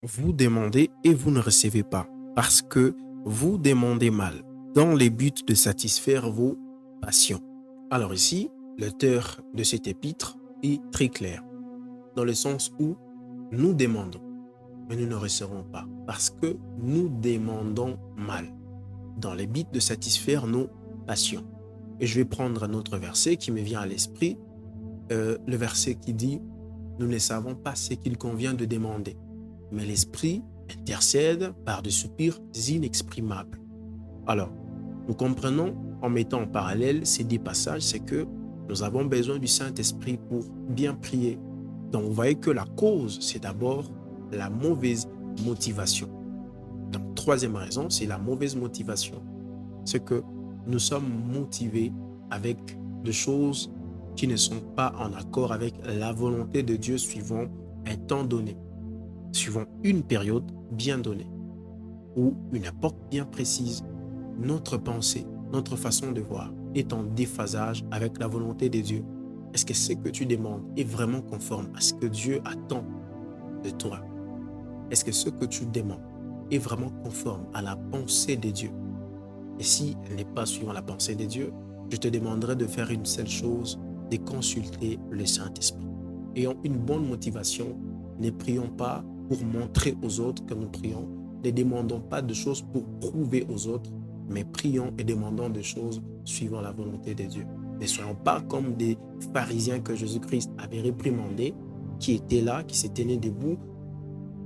Vous demandez et vous ne recevez pas parce que vous demandez mal dans le but de satisfaire vos passions. Alors ici, l'auteur de cet épître est très clair dans le sens où nous demandons, mais nous ne recevrons pas parce que nous demandons mal dans le but de satisfaire nos passions. Et je vais prendre un autre verset qui me vient à l'esprit, le verset qui dit « Nous ne savons pas ce qu'il convient de demander, mais l'Esprit intercède par des soupirs inexprimables. » Alors, nous comprenons en mettant en parallèle ces deux passages, c'est que nous avons besoin du Saint-Esprit pour bien prier. Donc, vous voyez que la cause, c'est d'abord la mauvaise motivation. Donc, troisième raison, c'est la mauvaise motivation. C'est que nous sommes motivés avec des choses qui ne sont pas en accord avec la volonté de Dieu suivant un temps donné, suivant une période bien donnée ou une époque bien précise. Notre pensée, notre façon de voir est en déphasage avec la volonté de Dieu. Est-ce que ce que tu demandes est vraiment conforme à ce que Dieu attend de toi? Est-ce que ce que tu demandes est vraiment conforme à la pensée de Dieu? Et si elle n'est pas suivant la pensée de Dieu, je te demanderai de faire une seule chose, de consulter le Saint-Esprit. Ayons une bonne motivation, ne prions pas pour montrer aux autres que nous prions, ne demandons pas de choses pour prouver aux autres, mais prions et demandons des choses suivant la volonté de Dieu. Ne soyons pas comme des pharisiens que Jésus-Christ avait réprimandés, qui étaient là, qui se tenaient debout,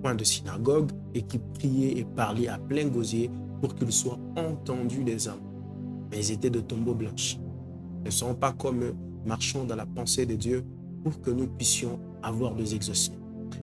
point de synagogue, et qui priaient et parlaient à plein gosier pour qu'ils soient entendus des hommes. Mais ils étaient de tombeaux blanches. Ne soyons pas comme eux, marchons dans la pensée de Dieu pour que nous puissions avoir des exaucements.